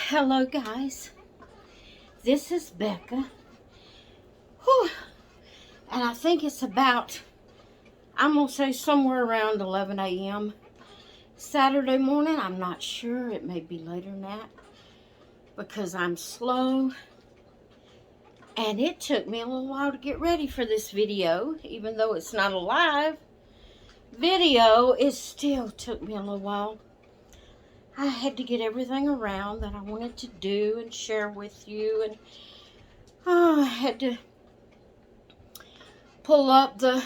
Hello guys, this is Becca. Whew. And I think it's about, I'm going to say somewhere around 11 a.m. Saturday morning. I'm not sure, it may be later than that because I'm slow. And it took me a little while to get ready for this video. Even though it's not a live video, it still took me a little while. I had to get everything around that I wanted to do and share with you, and I had to pull up the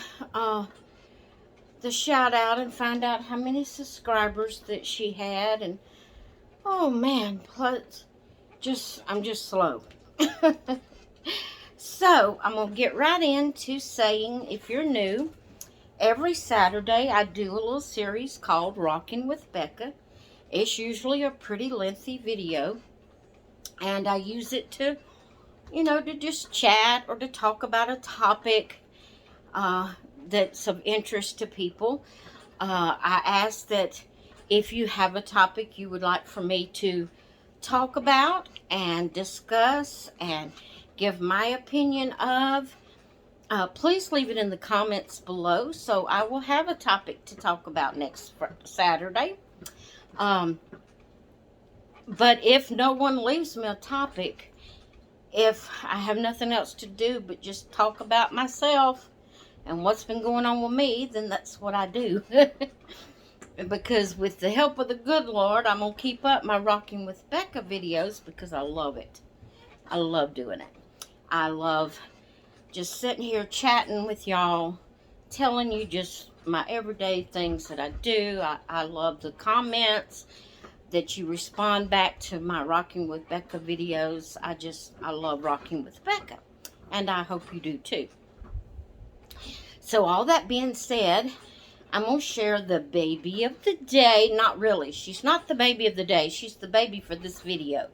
shout out and find out how many subscribers that she had. And oh man, plus I'm just slow. So I'm gonna get right into saying, if you're new, every Saturday I do a little series called Rocking with Becca. It's usually a pretty lengthy video, and I use it to, to just chat or to talk about a topic that's of interest to people. I ask that if you have a topic you would like for me to talk about and discuss and give my opinion of, please leave it in the comments below, so I will have a topic to talk about next Saturday. But if no one leaves me a topic, if I have nothing else to do but just talk about myself and what's been going on with me, then that's what I do. Because with the help of the good Lord, I'm going to keep up my Rocking with Becca videos because I love it. I love doing it. I love just sitting here chatting with y'all, telling you just my everyday things that I do. I love the comments that you respond back to my Rocking with Becca videos. I love Rocking with Becca, and I hope you do too. So all that being said, I'm going to share the baby of the day. Not really. She's not the baby of the day. She's the baby for this video.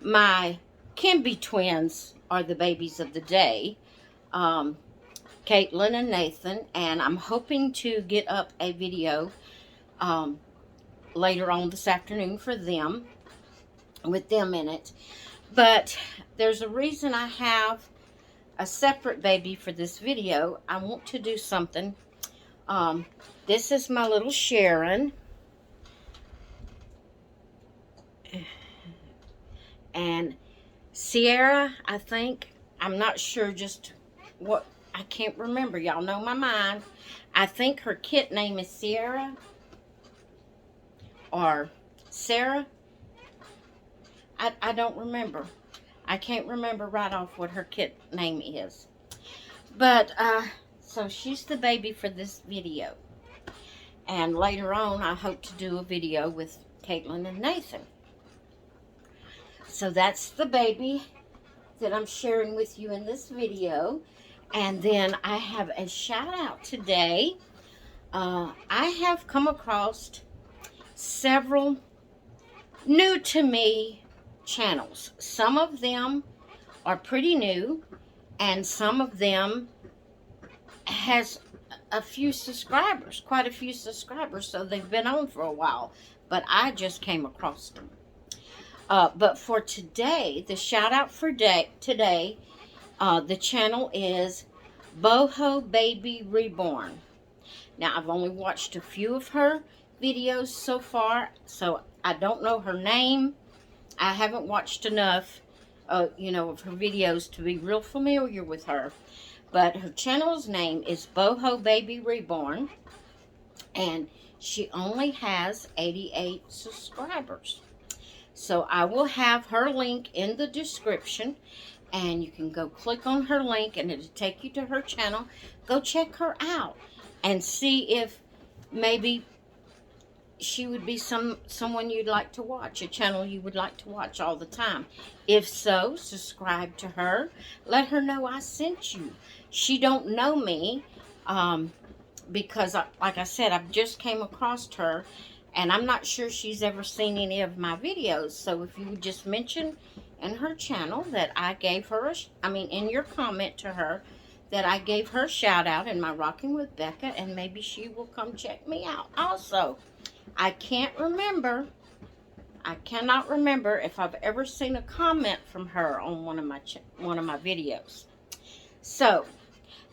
My Kimby twins are the babies of the day. Caitlin and Nathan. And I'm hoping to get up a video later on this afternoon for them, with them in it. But there's a reason I have a separate baby for this video. I want to do something. This is my little Sharon, and Sierra, I think. I'm not sure just what, I can't remember. Y'all know my mind. I think her kit name is Sierra or Sarah. I don't remember. I can't remember right off what her kit name is. But, so she's the baby for this video. And later on, I hope to do a video with Caitlin and Nathan. So that's the baby that I'm sharing with you in this video. And then I have a shout out today. I have come across several new to me channels. Some of them are pretty new, and some of them has a few subscribers, quite a few subscribers, so they've been on for a while, but I just came across them. But for today, the shout out for today, the channel is Boho Baby Reborn. Now, I've only watched a few of her videos so far, so I don't know her name. I haven't watched enough, of her videos to be real familiar with her. But her channel's name is Boho Baby Reborn, and she only has 88 subscribers. So I will have her link in the description, and you can go click on her link, and it'll take you to her channel. Go check her out and see if maybe she would be someone you'd like to watch, a channel you would like to watch all the time. If so, subscribe to her. Let her know I sent you. She don't know me, because like I said, I've just came across her, and I'm not sure she's ever seen any of my videos. So if you would just mention in her channel that I gave her in your comment to her, that I gave her a shout out in my Rocking with Becca, and maybe she will come check me out also. I can't remember. I cannot remember if I've ever seen a comment from her on one of my videos. So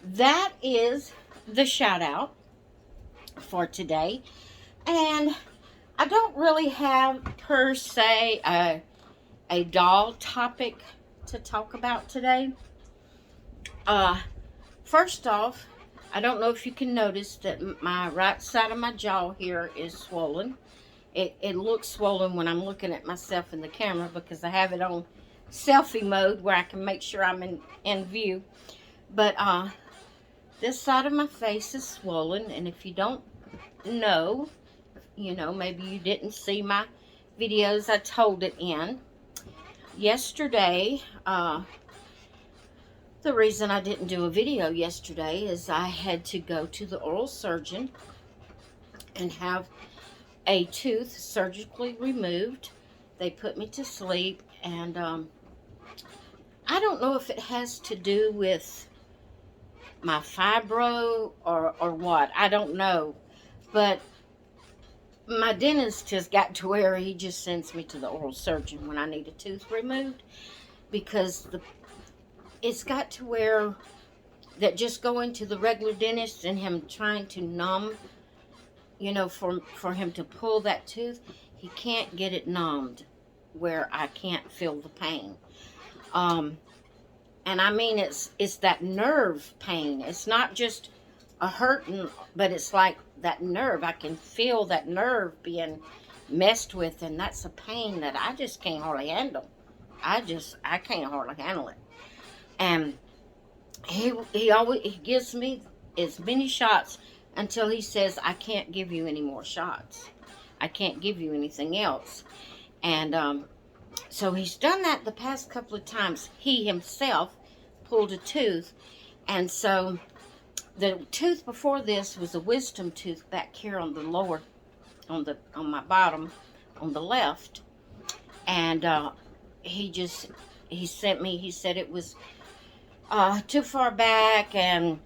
that is the shout out for today. And I don't really have per se a doll topic to talk about today. First off, I don't know if you can notice that my right side of my jaw here is swollen. It looks swollen when I'm looking at myself in the camera because I have it on selfie mode where I can make sure I'm in view. But this side of my face is swollen, and if you don't know, maybe you didn't see my videos I told it in. Yesterday, the reason I didn't do a video yesterday is I had to go to the oral surgeon and have a tooth surgically removed. They put me to sleep, and I don't know if it has to do with my fibro or what. I don't know. But my dentist has got to where he just sends me to the oral surgeon when I need a tooth removed, because it's got to where that just going to the regular dentist and him trying to numb, for him to pull that tooth, he can't get it numbed where I can't feel the pain. And I mean, it's that nerve pain. It's not just a hurting, but it's like that nerve. I can feel that nerve being messed with, and that's a pain that I just can't hardly handle. I can't hardly handle it. And he gives me as many shots until he says, I can't give you any more shots. I can't give you anything else. And so he's done that the past couple of times. He himself pulled a tooth. And so the tooth before this was a wisdom tooth back here on the lower, on my bottom, on the left. And he said it was too far back and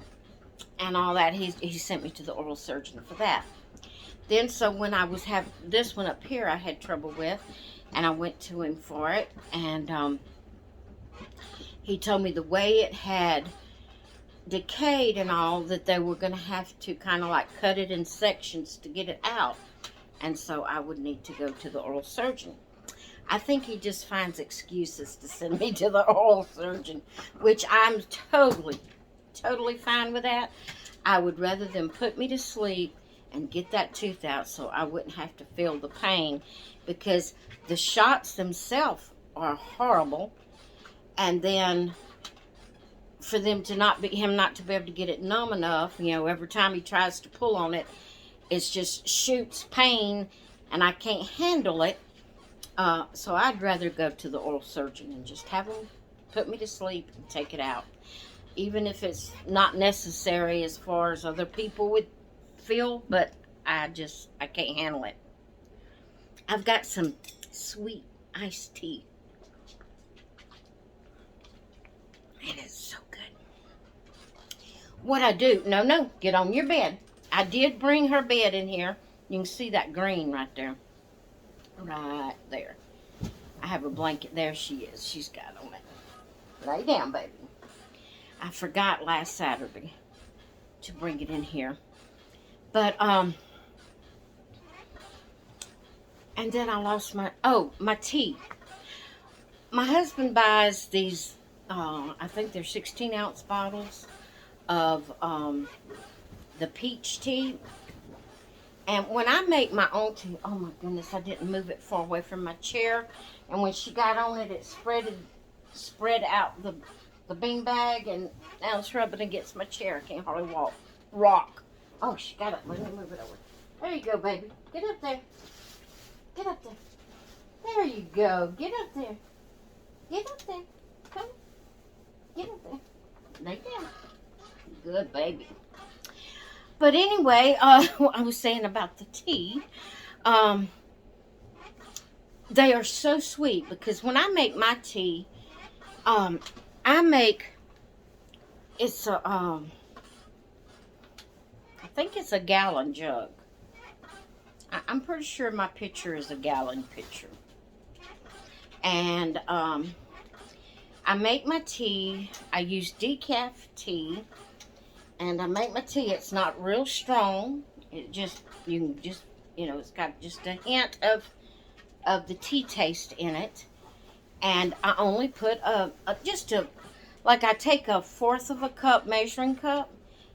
all that. He sent me to the oral surgeon for that. Then, so when I was having this one up here, I had trouble with, and I went to him for it, and he told me the way it had decayed and all, that they were going to have to kind of like cut it in sections to get it out, and so I would need to go to the oral surgeon. I think he just finds excuses to send me to the oral surgeon, which I'm totally fine with that. I would rather them put me to sleep and get that tooth out so I wouldn't have to feel the pain, because the shots themselves are horrible. And then for them to not be able to get it numb enough, every time he tries to pull on it, it just shoots pain, and I can't handle it. So I'd rather go to the oral surgeon and just have them put me to sleep and take it out. Even if it's not necessary as far as other people would feel, but I can't handle it. I've got some sweet iced tea. And it's so good. What I do, no, get on your bed. I did bring her bed in here. You can see that green right there. Right there. I have a blanket. There she is. She's got on it. Lay down, baby. I forgot last Saturday to bring it in here. But, and then I lost my tea. My husband buys these, I think they're 16-ounce bottles of the peach tea. And when I make my own tea, oh my goodness, I didn't move it far away from my chair. And when she got on it, it spread out the bean bag, and now it's rubbing against my chair. I can't hardly rock. Oh, she got it. Let me move it over. There you go, baby. Get up there. Get up there. There you go. Get up there. Get up there. Come. Get up there. Lay down. Good baby. But anyway, I was saying about the tea. They are so sweet, because when I make my tea, it's a, I think it's a gallon jug. I'm pretty sure my picture is a gallon pitcher. And I make my tea. I use decaf tea. And I make my tea. It's not real strong. It just, you can just, it's got just a hint of the tea taste in it. And I only put like I take a fourth of a cup measuring cup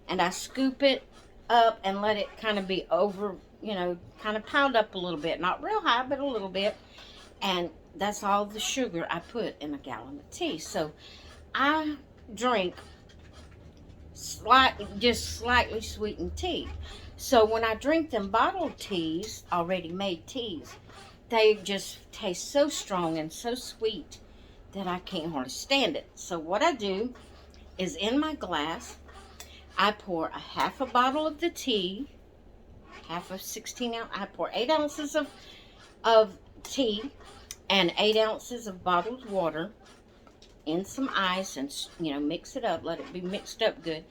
and I scoop it up and let it kind of be over, kind of piled up a little bit. Not real high, but a little bit. And that's all the sugar I put in a gallon of tea. So I drink just slightly sweetened tea. So when I drink them bottled teas, already made teas, they just taste so strong and so sweet that I can't hardly stand it. So what I do is in my glass, I pour a half a bottle of the tea, half of 16 ounce. I pour 8 ounces of tea and 8 ounces of bottled water in some ice and, mix it up. Let it be mixed up good.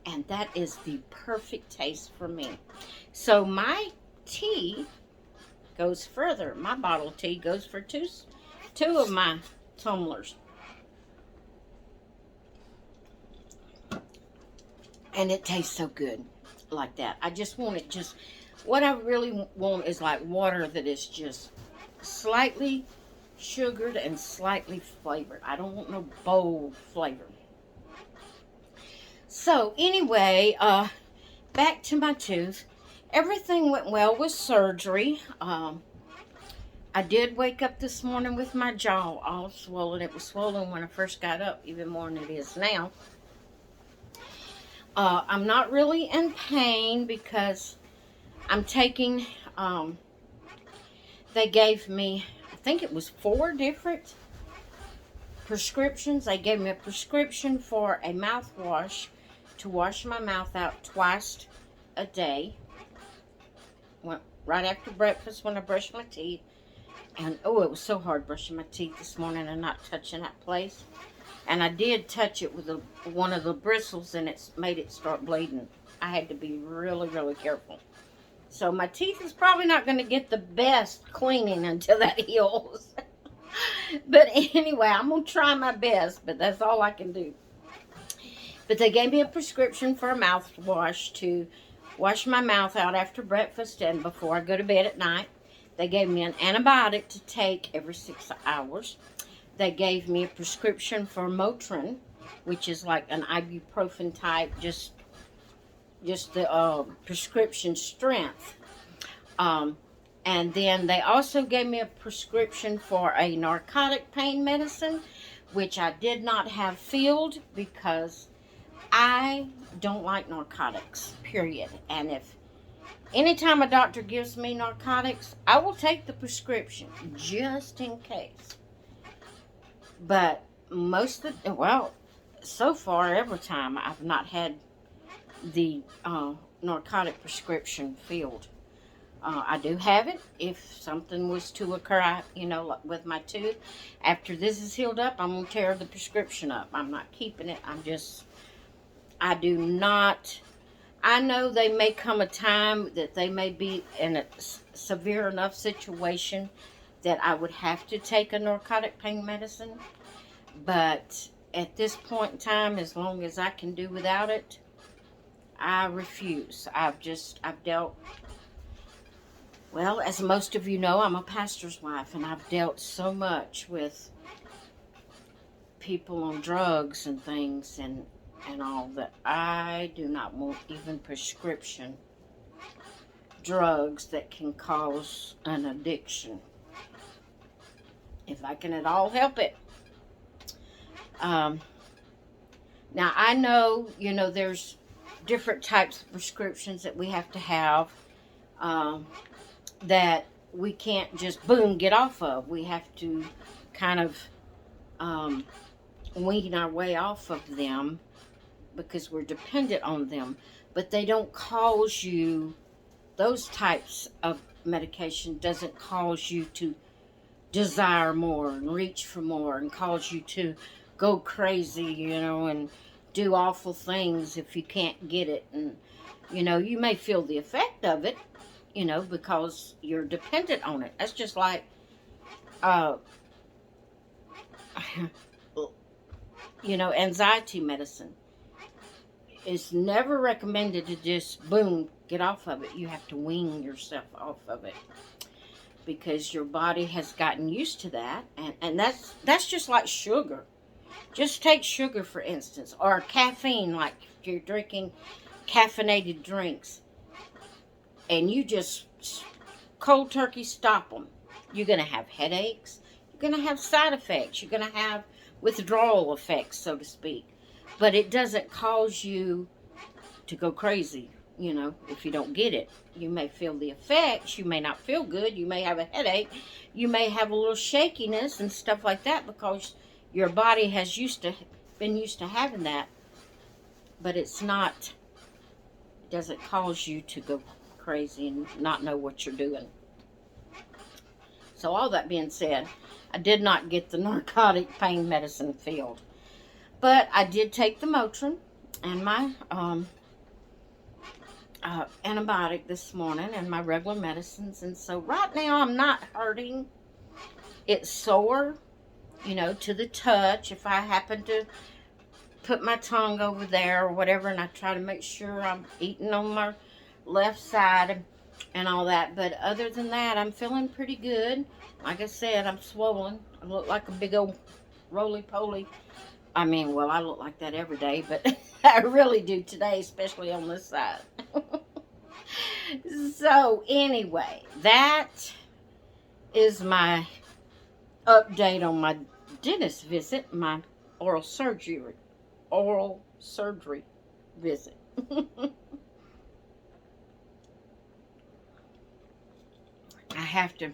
And that is the perfect taste for me. So my tea goes further. My bottle of tea goes for two of my tumblers. And it tastes so good like that. I just want it what I really want is like water that is just slightly sugared and slightly flavored. I don't want no bold flavor. So anyway, back to my tooth. Everything went well with surgery. I did wake up this morning with my jaw all swollen. It was swollen when I first got up, even more than it is now. I'm not really in pain because I'm taking, they gave me, I think it was 4 different prescriptions. They gave me a prescription for a mouthwash to wash my mouth out twice a day. Right after breakfast when I brushed my teeth. And oh, it was so hard brushing my teeth this morning and not touching that place. And I did touch it with one of the bristles and it made it start bleeding. I had to be really, really careful. So my teeth is probably not going to get the best cleaning until that heals. But anyway, I'm going to try my best, but that's all I can do. But they gave me a prescription for a mouthwash to wash my mouth out after breakfast and before I go to bed at night. They gave me an antibiotic to take every 6 hours. They gave me a prescription for Motrin, which is like an ibuprofen type, just the prescription strength. And then they also gave me a prescription for a narcotic pain medicine, which I did not have filled because I don't like narcotics, period. And if anytime a doctor gives me narcotics, I will take the prescription just in case. But so far, every time I've not had the narcotic prescription filled. I do have it if something was to occur, with my tooth. After this is healed up, I'm going to tear the prescription up. I'm not keeping it. I know they may come a time that they may be in a severe enough situation that I would have to take a narcotic pain medicine. But at this point in time, as long as I can do without it, I refuse. I've dealt, well, as most of you know, I'm a pastor's wife, and I've dealt so much with people on drugs and things and all that I do not want even prescription drugs that can cause an addiction. If I can at all help it. Now I know, there's different types of prescriptions that we have to have that we can't just boom get off of. We have to kind of wean our way off of them because we're dependent on them. But they don't cause you, those types of medication doesn't cause you to desire more and reach for more and cause you to go crazy, and do awful things if you can't get it. And, you may feel the effect of it, because you're dependent on it. That's just like you know, anxiety medicine. It's never recommended to just, boom, get off of it. You have to wean yourself off of it, because your body has gotten used to that. And that's just like sugar. Just take sugar, for instance, or caffeine, like you're drinking caffeinated drinks, and you just cold turkey stop them. You're going to have headaches. You're going to have side effects. You're going to have withdrawal effects, so to speak. But it doesn't cause you to go crazy, you know, if you don't get it. You may feel the effects. You may not feel good. You may have a headache. You may have a little shakiness and stuff like that, because your body has been used to having that. But it's not, it doesn't cause you to go crazy and not know what you're doing. So all that being said, I did not get the narcotic pain medicine filled. But I did take the Motrin and my antibiotic this morning and my regular medicines. And so right now I'm not hurting. It's sore, you know, to the touch. If I happen to put my tongue over there or whatever, and I try to make sure I'm eating on my left side and all that. But other than that, I'm feeling pretty good. Like I said, I'm swollen. I look like a big old roly-poly. I mean, well, I look like that every day, but I really do today, especially on this side. So, anyway, that is my update on my dentist visit, my oral surgery visit. I have to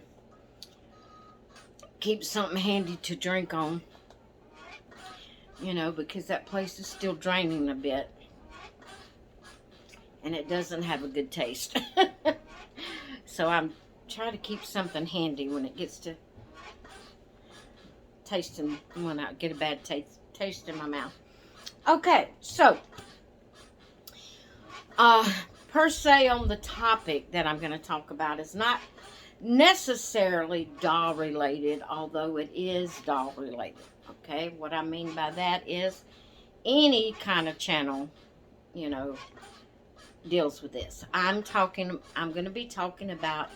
keep something handy to drink on, you know, because that place is still draining a bit, and it doesn't have a good taste. So I'm trying to keep something handy when it gets to tasting, when I get a bad taste in my mouth. Okay, so per se on the topic that I'm going to talk about is not necessarily doll related, although it is doll related. Okay, what I mean by that is any kind of channel, you know, deals with this. I'm going to be talking about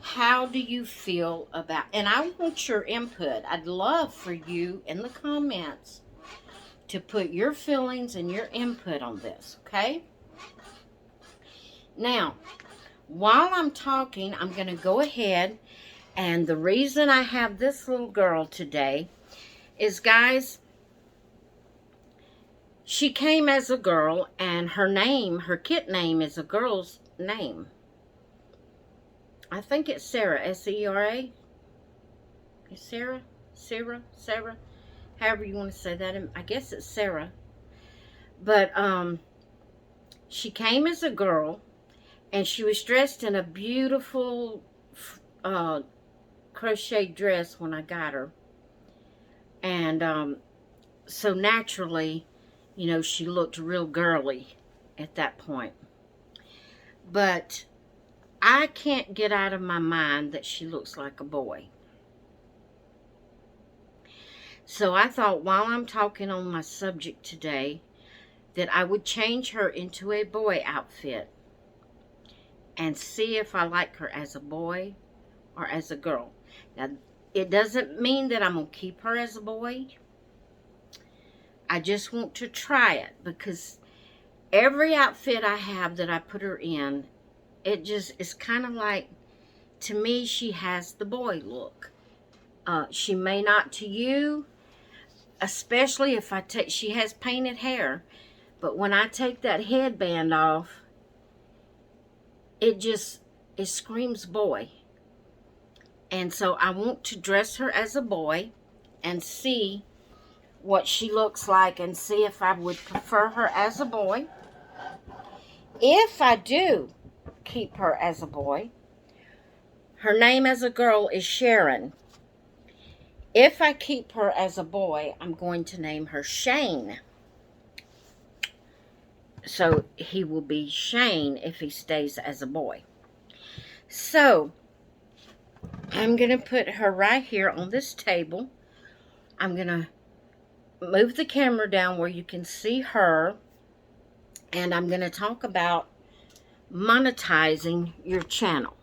how do you feel about, and I want your input. I'd love for you in the comments to put your feelings and your input on this, okay? Now, while I'm talking, I'm going to go ahead, and the reason I have this little girl today is, guys, she came as a girl, and her kit name is a girl's name. I think it's Sarah, S-E-R-A. Sarah, however you want to say that. I guess it's Sarah. But she came as a girl, and she was dressed in a beautiful crochet dress when I got her. And so naturally, you know, she looked real girly at that point. But I can't get out of my mind that she looks like a boy. So I thought, while I'm talking on my subject today, that I would change her into a boy outfit and see if I like her as a boy or as a girl. Now, it doesn't mean that I'm going to keep her as a boy. I just want to try it, because every outfit I have that I put her in, it just is kind of like, to me, she has the boy look. She may not to you, especially if she has painted hair, but when I take that headband off, it screams boy. And so I want to dress her as a boy and see what she looks like, and see if I would prefer her as a boy. If I do keep her as a boy, her name as a girl is Sharon. If I keep her as a boy, I'm going to name her Shane. So he will be Shane if he stays as a boy. So I'm going to put her right here on this table I'm going to move the camera down where you can see her. And I'm going to talk about monetizing your channel.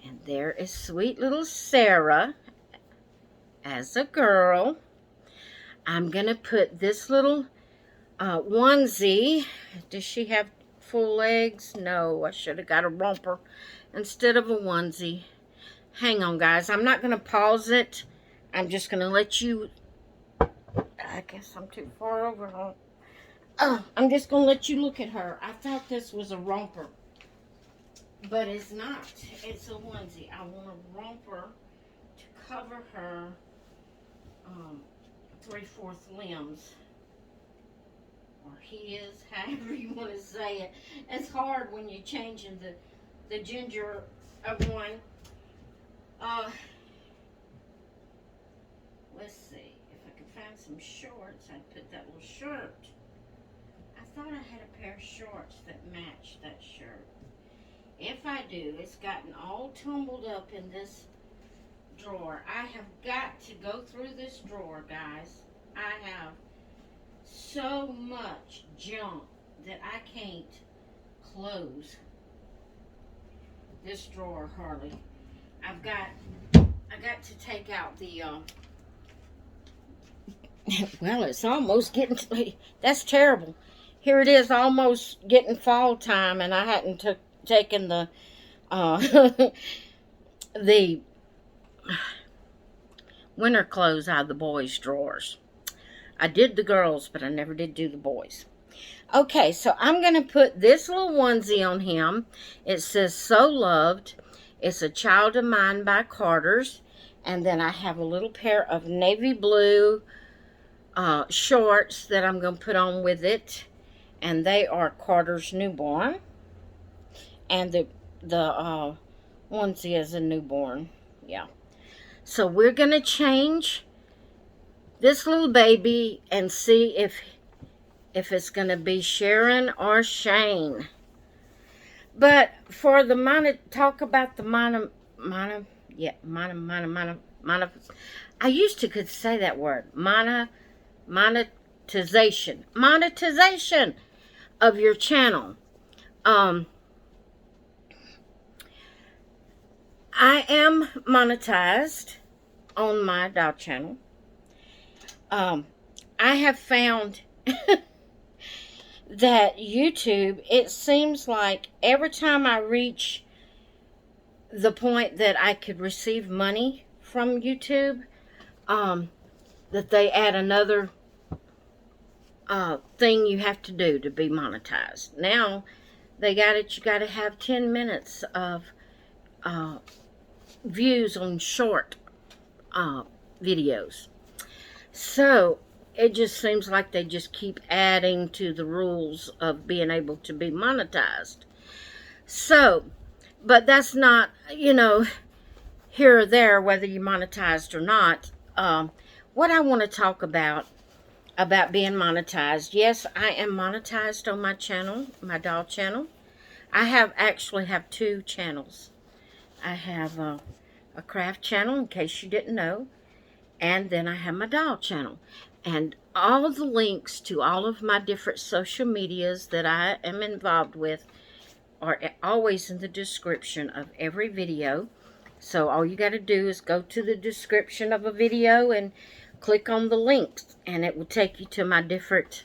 And there is sweet little Sarah as a girl. I'm going to put this little onesie. Does she have full legs? No, I should have got a romper instead of a onesie. Hang on, guys. I'm not going to pause it. I'm just going to let you... I guess I'm too far over. I'm just going to let you look at her. I thought this was a romper, but it's not. It's a onesie. I want a romper to cover her 3/4 limbs. Or his, however you want to say it. It's hard when you're changing the gender of one. Let's see. If I could find some shorts, I'd put that little shirt. I thought I had a pair of shorts that matched that shirt. If I do, it's gotten all tumbled up in this drawer. I have got to go through this drawer, guys. I have so much junk that I can't close this drawer hardly. I got to take out the well, it's almost getting to, that's terrible. Here it is, almost getting fall time, and I hadn't taken the the winter clothes out of the boys' drawers. I did the girls, but I never did do the boys. Okay, so I'm going to put this little onesie on him. It says, So Loved. It's a Child of Mine by Carter's. And then I have a little pair of navy blue shorts that I'm going to put on with it. And they are Carter's newborn. And the onesie is a newborn. Yeah. So we're going to change this little baby and see if it's going to be Sharon or Shane. But for the talk about the I used to could say that word, monetization of your channel. I am monetized on my doll channel. I have found that YouTube, it seems like every time I reach the point that I could receive money from YouTube, that they add another thing you have to do to be monetized. Now, you got to have 10 minutes of views on short videos. So it just seems like they just keep adding to the rules of being able to be monetized. So, but that's not, here or there, whether you're monetized or not. What I want to talk about being monetized. Yes, I am monetized on my channel, my doll channel. I actually have two channels. I have a craft channel, in case you didn't know. And then I have my doll channel. And all the links to all of my different social medias that I am involved with are always in the description of every video. So all you got to do is go to the description of a video and click on the links. And it will take you to my different,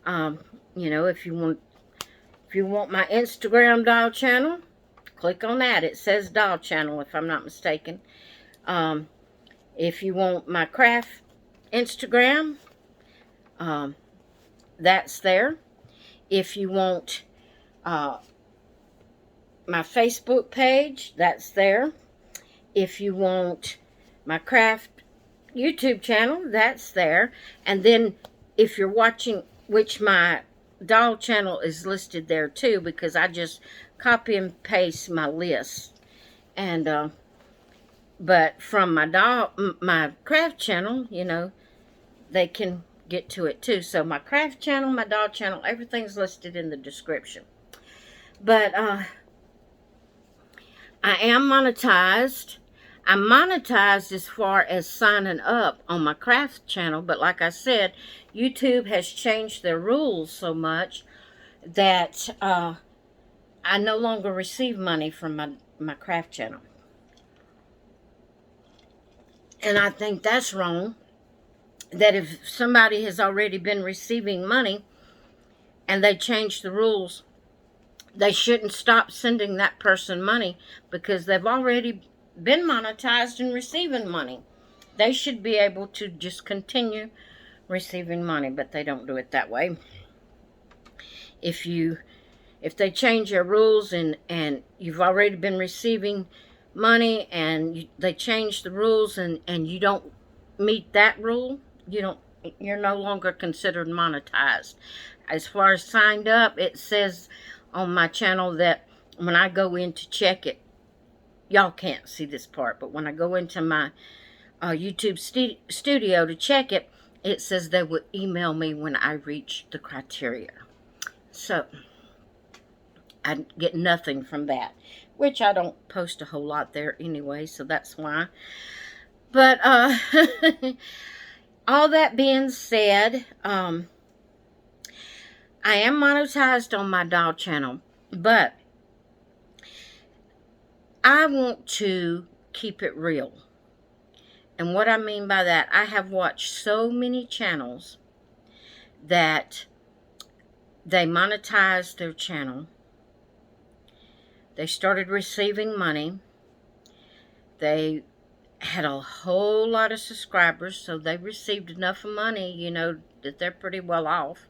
if you want my Instagram doll channel, click on that. It says doll channel, if I'm not mistaken. If you want my craft Instagram, that's there. If you want my Facebook page, that's there. If you want my craft YouTube channel, that's there. And then if you're watching, which my doll channel is listed there too, because I just copy and paste my list. And but from my craft channel, they can get to it too. So my craft channel, my doll channel, everything's listed in the description. But I am monetized. I'm monetized as far as signing up on my craft channel, but like I said, YouTube has changed their rules so much that I no longer receive money from my craft channel. And I think that's wrong. That if somebody has already been receiving money and they change the rules, they shouldn't stop sending that person money because they've already been monetized and receiving money. They should be able to just continue receiving money, but they don't do it that way. If they change their rules and you've already been receiving money and they change the rules and you don't meet that rule, you're no longer considered monetized. As far as signed up, it says on my channel that when I go in to check it, y'all can't see this part, but when I go into my YouTube studio to check it, it says they will email me when I reach the criteria. So I get nothing from that, which I don't post a whole lot there anyway, so that's why. But all that being said, I am monetized on my doll channel, but I want to keep it real. And what I mean by that, I have watched so many channels that they monetized their channel. They started receiving money. They had a whole lot of subscribers, so they received enough money, that they're pretty well off.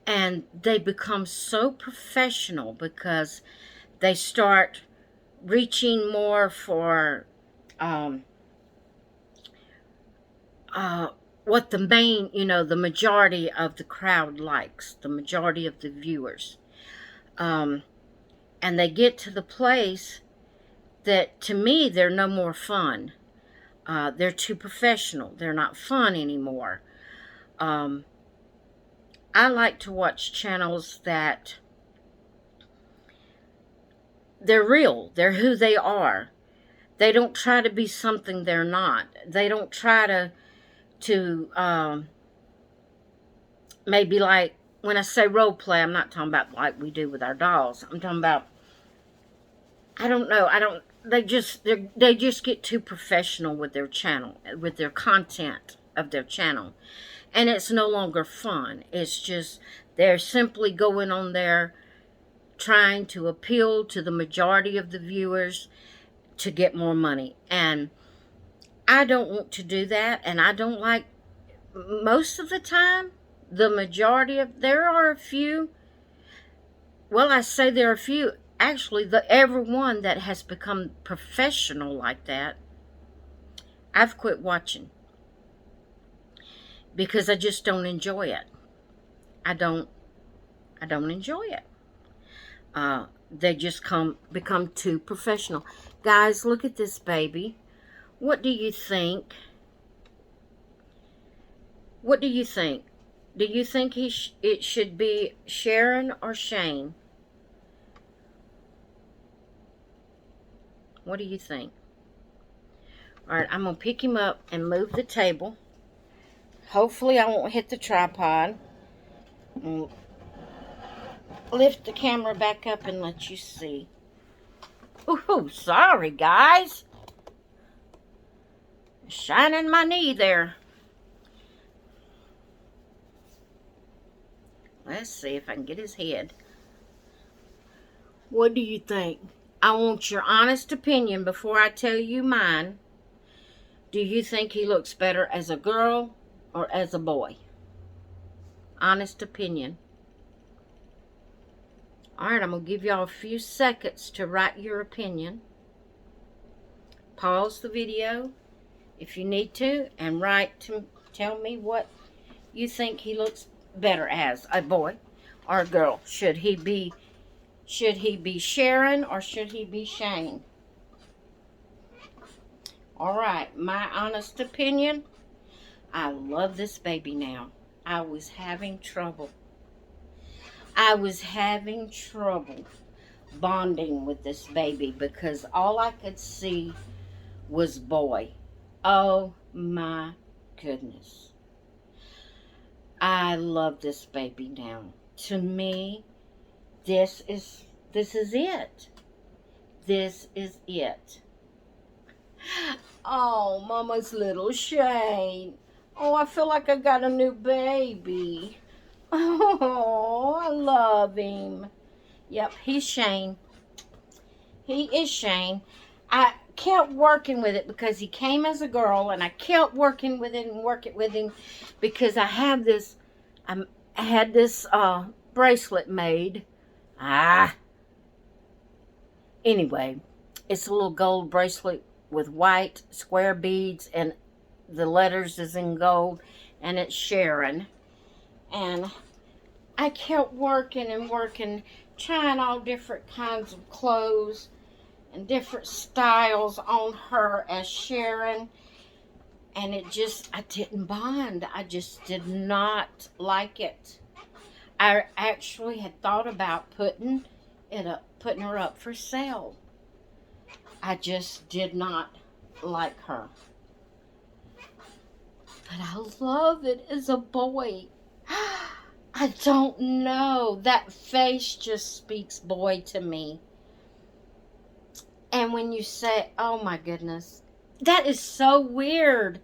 And they become so professional because they start reaching more for what the majority of the crowd likes, the majority of the viewers. And they get to the place that, to me, they're no more fun. They're too professional. They're not fun anymore. I like to watch channels that they're real. They're who they are. They don't try to be something they're not. They don't try to maybe, like, when I say role play, I'm not talking about like we do with our dolls. I'm talking about, I don't know, they just get too professional with their channel, with their content of their channel. And it's no longer fun. It's just, they're simply going on there trying to appeal to the majority of the viewers to get more money. And I don't want to do that. And I don't like, most of the time, the majority of, there are a few, well, I say there are a few, actually, everyone that has become professional like that, I've quit watching. Because I just don't enjoy it. I don't enjoy it. They just become too professional. Guys, look at this baby. What do you think? What do you think? Do you think it should be Sharon or Shane? What do you think? All right, I'm going to pick him up and move the table. Hopefully I won't hit the tripod. Lift the camera back up and let you see. Ooh, sorry, guys. Shining my knee there. Let's see if I can get his head. What do you think? I want your honest opinion before I tell you mine. Do you think he looks better as a girl or as a boy? Honest opinion. Alright, I'm going to give y'all a few seconds to write your opinion. Pause the video if you need to and tell me what you think he looks better as, a boy or a girl. Should he be Sharon or should he be Shane? Alright, my honest opinion, I love this baby now. I was having trouble bonding with this baby because all I could see was boy. Oh my goodness. I love this baby now. To me, this is it. This is it. Oh, Mama's little Shane. Oh, I feel like I got a new baby. Oh, I love him. Yep, he's Shane. He is Shane. I kept working with it because he came as a girl, and I kept working with it and working with him because I had this bracelet made. Anyway, it's a little gold bracelet with white square beads, and the letters is in gold, and it's Sharon. And I kept working and working, trying all different kinds of clothes and different styles on her as Sharon. And I didn't bond. I just did not like it. I actually had thought about putting her up for sale. I just did not like her. But I love it as a boy. I don't know. That face just speaks boy to me. And when you say, oh my goodness, that is so weird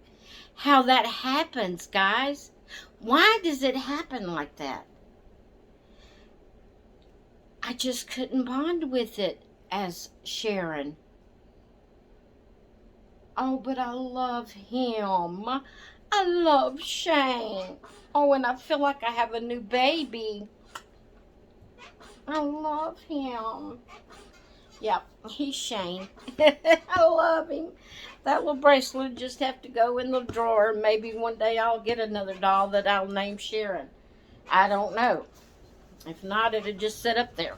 how that happens, guys. Why does it happen like that? I just couldn't bond with it as Sharon. Oh, but I love him. I love Shane. Oh, and I feel like I have a new baby. I love him. Yep, he's Shane. I love him. That little bracelet just have to go in the drawer. Maybe one day I'll get another doll that I'll name Sharon. I don't know. If not, it'll just sit up there.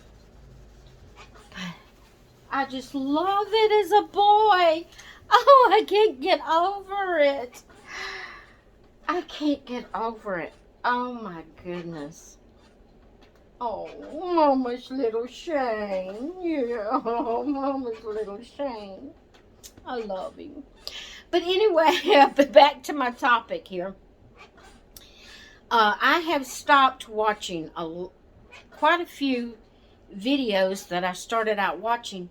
But I just love it as a boy. Oh, I can't get over it. I can't get over it. Oh my goodness. Oh, Mama's little Shane. Yeah, oh, Mama's little Shane. I love him. But anyway, back to my topic here. I have stopped watching quite a few videos that I started out watching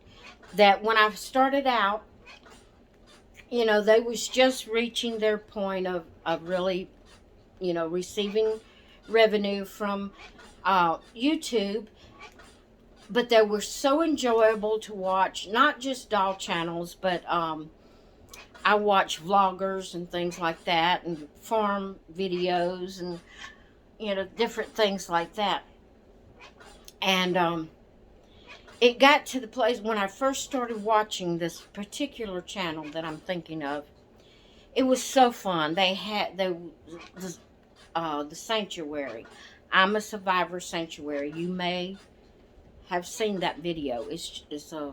that when I started out, they was just reaching their point of really, receiving revenue from YouTube, but they were so enjoyable to watch. Not just doll channels, but I watch vloggers and things like that, and farm videos, and different things like that. And it got to the place when I first started watching this particular channel that I'm thinking of. It was so fun. They had the sanctuary. I'm a Survivor Sanctuary. You may have seen that video. It's a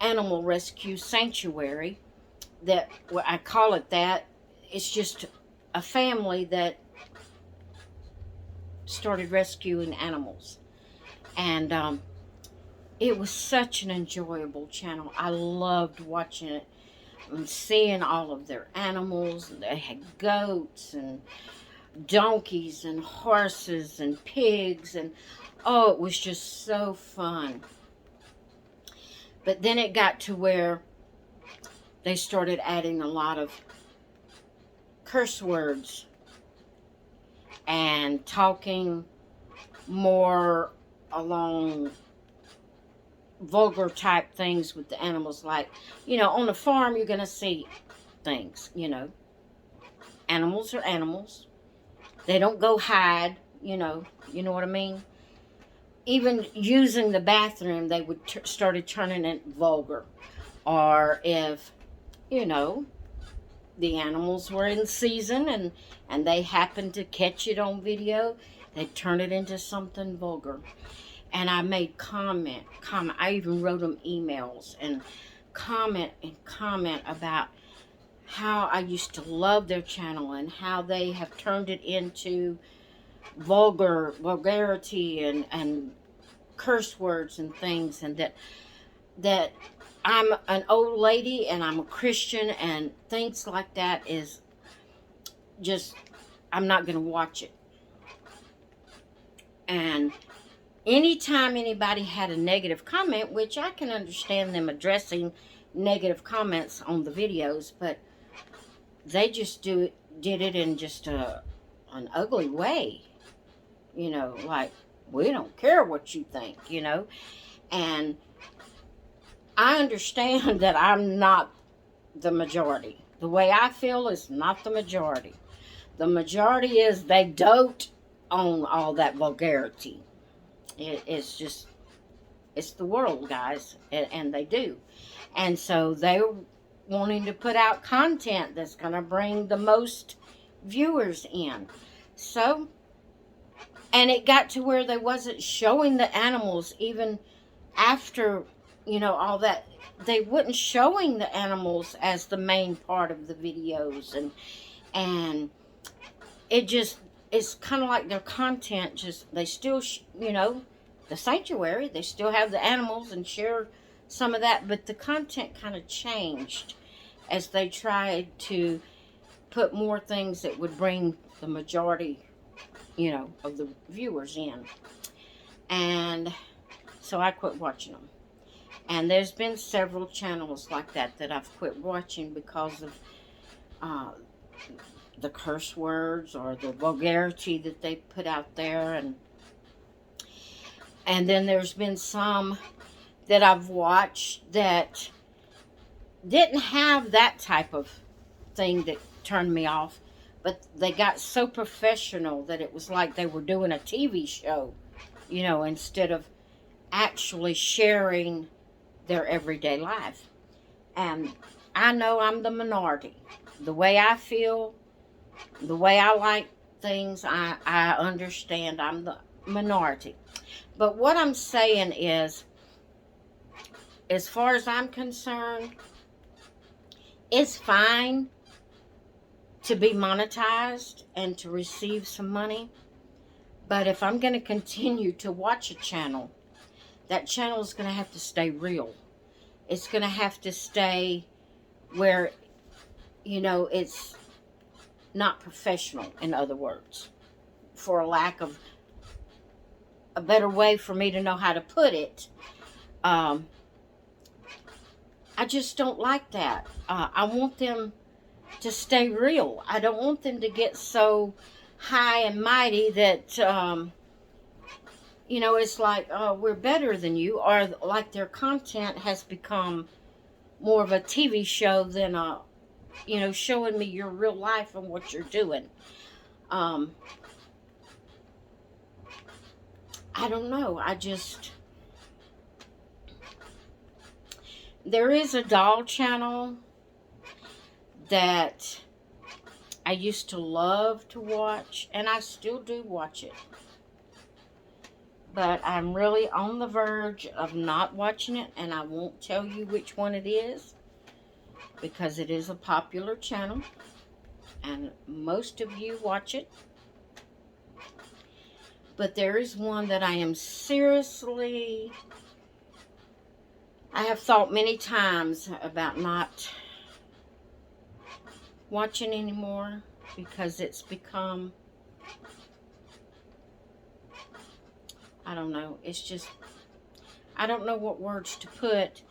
animal rescue sanctuary. That, well, I call it that. It's just a family that started rescuing animals, and it was such an enjoyable channel. I loved watching it and seeing all of their animals. They had goats and donkeys and horses and pigs, and oh, it was just so fun. But then it got to where they started adding a lot of curse words and talking more along vulgar type things with the animals. Like, on a farm you're going to see things, Animals are animals. They don't go hide, you know what I mean? Even using the bathroom, they would started turning it vulgar. Or if, the animals were in season and they happened to catch it on video, they'd turn it into something vulgar. And I made comment. I even wrote them emails and comment about how I used to love their channel and how they have turned it into vulgarity and curse words and things, and that I'm an old lady and I'm a Christian and things like that is just, I'm not going to watch it. And anytime anybody had a negative comment, which I can understand them addressing negative comments on the videos, but they just did it in just an ugly way. You know, like, we don't care what you think, you know. And I understand that I'm not the majority. The way I feel is not the majority. The majority is they dote on all that vulgarity. It's just, it's the world, guys, and they do. And so they're wanting to put out content that's going to bring the most viewers in. So, and it got to where they wasn't showing the animals even after, you know, all that. They wouldn't showing the animals as the main part of the videos, and it just, it's kind of like their content just, they still you know, the sanctuary, they still have the animals and share some of that, but the content kind of changed as they tried to put more things that would bring the majority, you know, of the viewers in. And so I quit watching them. And there's been several channels like that that I've quit watching because of the curse words or the vulgarity that they put out there. And then there's been some that I've watched that didn't have that type of thing that turned me off, but they got so professional that it was like they were doing a TV show, you know, instead of actually sharing their everyday life. And I know I'm the minority. The way I feel, the way I like things, I understand I'm the minority. But what I'm saying is, as far as I'm concerned, it's fine to be monetized and to receive some money. But if I'm going to continue to watch a channel, that channel is going to have to stay real. It's going to have to stay where, you know, it's not professional, in other words, for a lack of a better way for me to know how to put it. I just don't like that. I want them to stay real. I don't want them to get so high and mighty that, you know, it's like, oh, we're better than you, or like their content has become more of a TV show than a, you know, showing me your real life and what you're doing. I don't know. There is a doll channel that I used to love to watch, and I still do watch it. But I'm really on the verge of not watching it, and I won't tell you which one it is, because it is a popular channel, and most of you watch it. But there is one that I am seriously, I have thought many times about not watching anymore, because it's become, I don't know, it's just, I don't know what words to put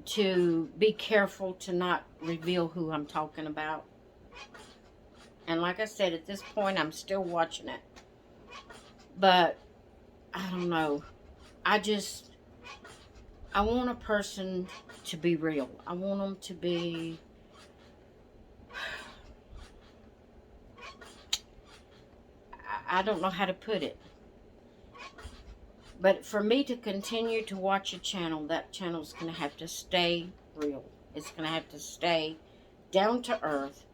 to be careful to not reveal who I'm talking about. And like I said, at this point, I'm still watching it. But, I don't know. I want a person to be real. I want them to be, I don't know how to put it. But for me to continue to watch a channel, that channel's going to have to stay real. It's going to have to stay down to earth.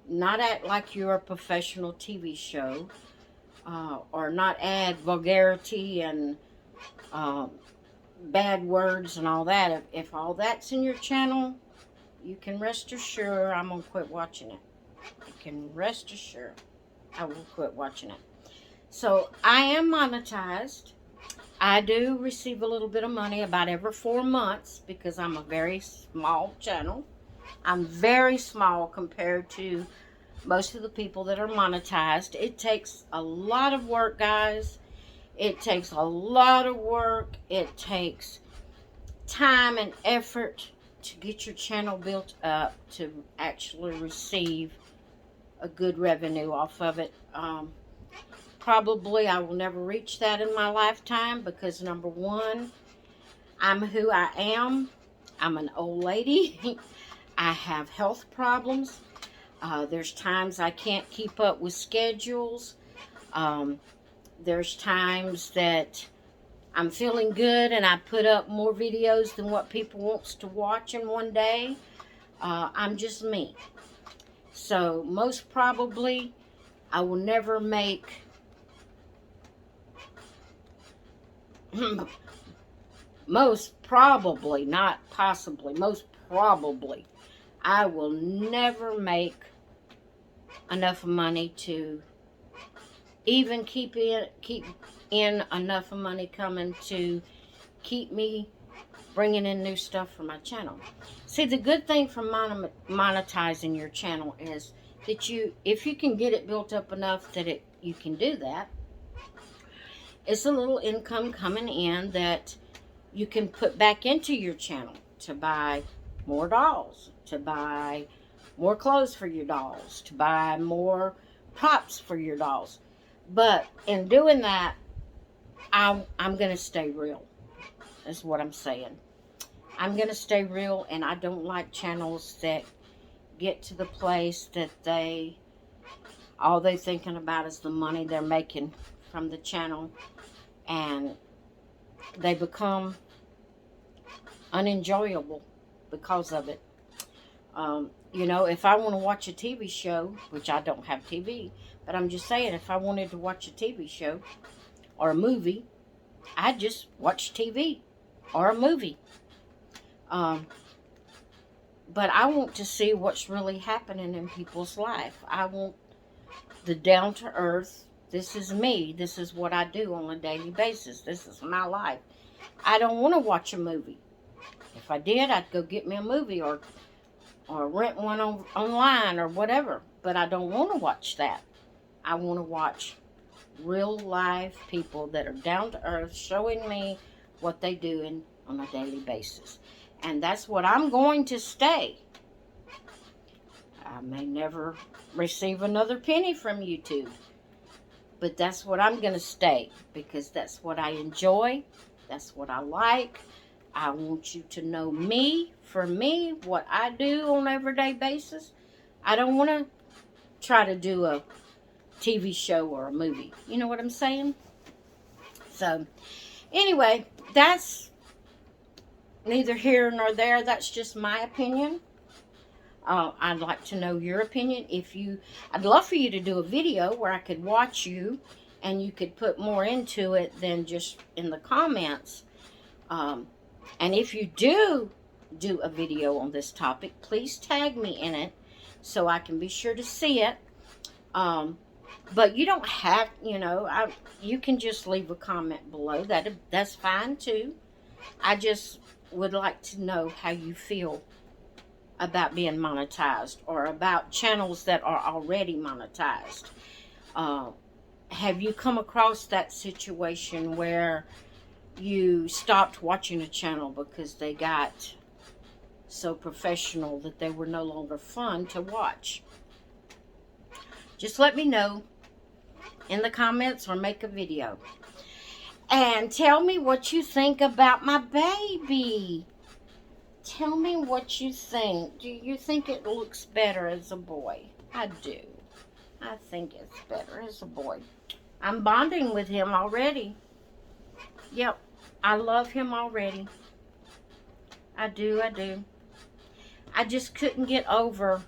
Not act like you're a professional TV show. Or not add vulgarity and bad words and all that. If all that's in your channel, you can rest assured I'm going to quit watching it. You can rest assured I will quit watching it. So I am monetized. I do receive a little bit of money about every 4 months because I'm a very small channel. I'm very small compared to most of the people that are monetized. It takes a lot of work, guys. It takes a lot of work. It takes time and effort to get your channel built up to actually receive a good revenue off of it. Probably I will never reach that in my lifetime because, number one, I'm who I am. I'm an old lady. I have health problems. There's times I can't keep up with schedules. There's times that I'm feeling good and I put up more videos than what people wants to watch in one day. I'm just me. So most probably I will never make most probably, not possibly, most probably I will never make enough money to even keep in enough money coming to keep me bringing in new stuff for my channel. See, the good thing from monetizing your channel is that if you can get it built up enough that you can do that, it's a little income coming in that you can put back into your channel to buy more dolls, to buy more clothes for your dolls, to buy more props for your dolls. But in doing that, I'm going to stay real, is what I'm saying. I'm going to stay real, and I don't like channels that get to the place that all they're thinking about is the money they're making from the channel, and they become unenjoyable because of it. You know, if I want to watch a TV show, which I don't have TV, but I'm just saying, if I wanted to watch a TV show or a movie, I'd just watch TV or a movie. But I want to see what's really happening in people's life. I want the down to earth. This is me. This is what I do on a daily basis. This is my life. I don't want to watch a movie. If I did, I'd go get me a movie or rent one online or whatever. But I don't want to watch that. I want to watch real live people that are down to earth showing me what they do on a daily basis. And that's what I'm going to stay. I may never receive another penny from YouTube, but that's what I'm going to stay, because that's what I enjoy. That's what I like. I want you to know me, for me, what I do on an everyday basis. I don't want to try to do a TV show or a movie. You know what I'm saying? So, anyway, that's neither here nor there. That's just my opinion. I'd like to know your opinion. I'd love for you to do a video where I could watch you and you could put more into it than just in the comments. And if you do a video on this topic, please tag me in it so I can be sure to see it. But you don't have, you can just leave a comment below. That's fine too. I just would like to know how you feel about being monetized, or about channels that are already monetized. Have you come across that situation where you stopped watching a channel because they got so professional that they were no longer fun to watch? Just let me know in the comments or make a video. And tell me what you think about my baby. Tell me what you think. Do you think it looks better as a boy? I do. I think it's better as a boy. I'm bonding with him already. Yep. I love him already. I do. I just couldn't get over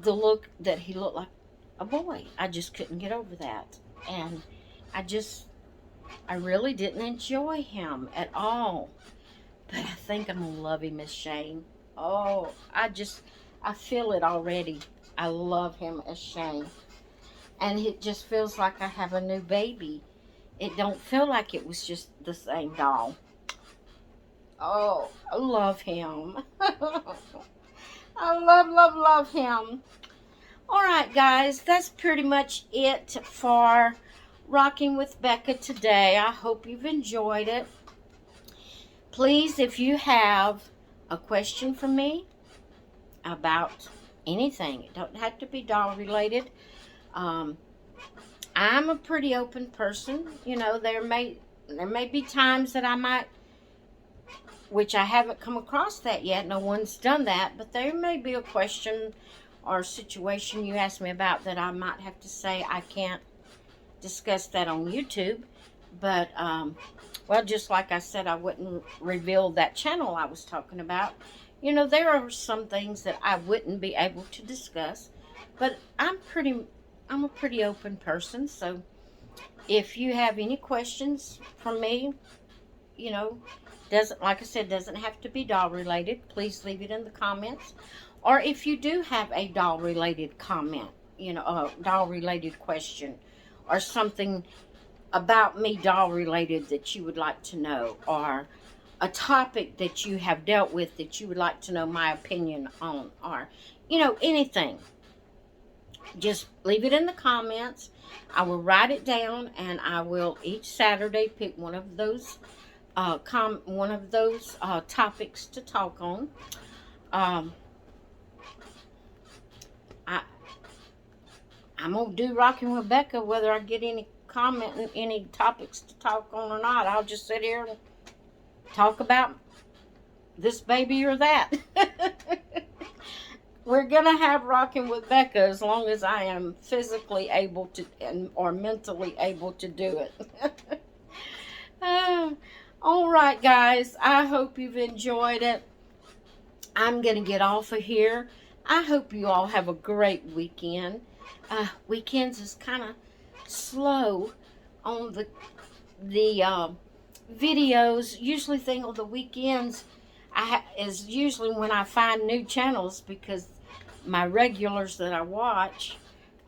the look that he looked like a boy. I just couldn't get over that. And I really didn't enjoy him at all. But I think I'm going to love him as Shane. Oh, I feel it already. I love him as Shane. And it just feels like I have a new baby it don't feel like it was just the same doll. Oh, I love him. I love him. All right, guys, that's pretty much it for Rocking with Becca today. I hope you've enjoyed it. Please, if you have a question for me about anything, it don't have to be doll related. I'm a pretty open person. You know, there may be times that I might, which I haven't come across that yet. No one's done that, but there may be a question or situation you ask me about that I might have to say I can't discuss that on YouTube. But well, just like I said, I wouldn't reveal that channel I was talking about. You know, there are some things that I wouldn't be able to discuss, but I'm a pretty open person. So if you have any questions from me, you know, like I said, doesn't have to be doll related. Please leave it in the comments. Or if you do have a doll related comment, you know, a doll related question, or something about me doll related that you would like to know, or a topic that you have dealt with that you would like to know my opinion on, or, you know, anything, just leave it in the comments. I will write it down, and I will each Saturday pick one of those topics to talk on. I'm gonna do Rocking with Becca whether I get any comment and any topics to talk on or not. I'll just sit here and talk about this baby or that. We're gonna have Rocking with Becca as long as I am physically able to or mentally able to do it. All right, guys. I hope you've enjoyed it. I'm gonna get off of here. I hope you all have a great weekend. Weekends is kind of slow on the videos. Usually, thing on the weekends is usually when I find new channels, because my regulars that I watch,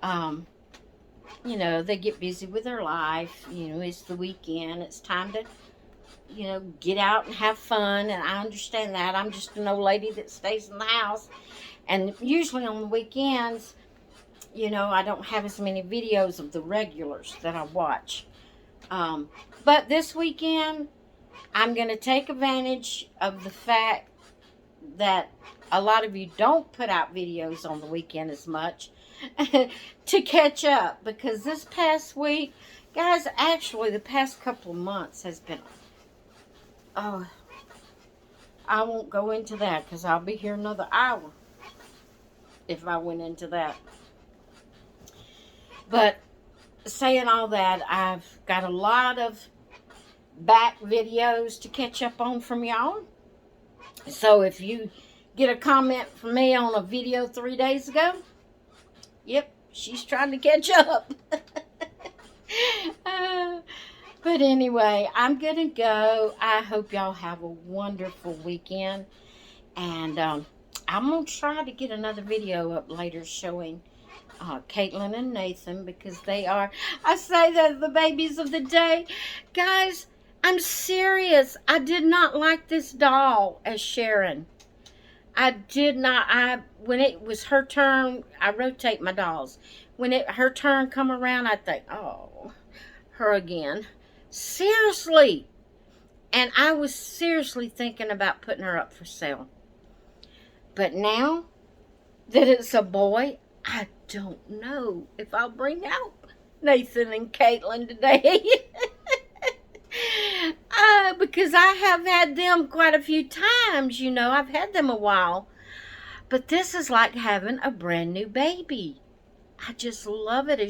you know, they get busy with their life. You know, it's the weekend. It's time to, you know, get out and have fun. And I understand that. I'm just an old lady that stays in the house. And usually on the weekends, you know, I don't have as many videos of the regulars that I watch. But this weekend, I'm going to take advantage of the fact that a lot of you don't put out videos on the weekend as much to catch up. Because this past week, guys, actually the past couple of months has been, oh, I won't go into that because I'll be here another hour if I went into that. But saying all that, I've got a lot of back videos to catch up on from y'all. So if you get a comment from me on a video 3 days ago, yep, she's trying to catch up. But anyway, I'm going to go. I hope y'all have a wonderful weekend. And I'm going to try to get another video up later showing Caitlin and Nathan, because they are, I say that, the babies of the day. Guys, I'm serious. I did not like this doll as Sharon. I did not. When it was her turn, I rotate my dolls. When her turn come around, I think, oh, her again. Seriously. And I was seriously thinking about putting her up for sale. But now that it's a boy, I don't know if I'll bring out Nathan and Caitlin today. Because I have had them quite a few times, you know. I've had them a while. But this is like having a brand new baby. I just love it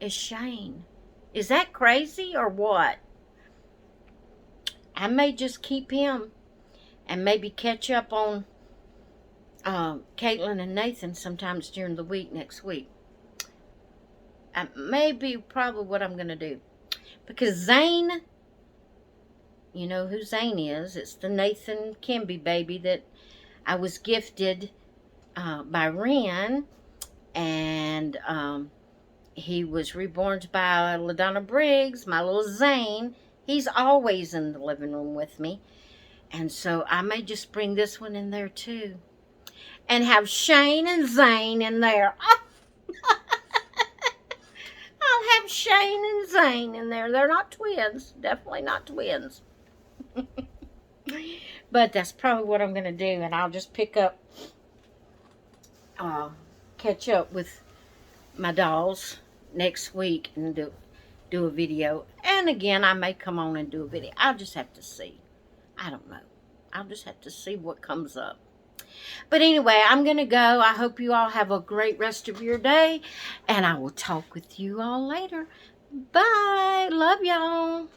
as Shane. Is that crazy or what? I may just keep him and maybe catch up on Caitlin and Nathan sometimes during the week next week. Maybe probably what I'm going to do. Because Zane, you know who Zane is. It's the Nathan Kimby baby that I was gifted by Ren. And He was reborn by LaDonna Briggs, my little Zane. He's always in the living room with me. And so I may just bring this one in there too. And have Shane and Zane in there. I'll have Shane and Zane in there. They're not twins. Definitely not twins. But that's probably what I'm going to do. And I'll just pick up, catch up with my dolls next week and do a video. And again, I may come on and do a video. I'll just have to see. I don't know. I'll just have to see what comes up. But anyway, I'm going to go. I hope you all have a great rest of your day. And I will talk with you all later. Bye. Love y'all.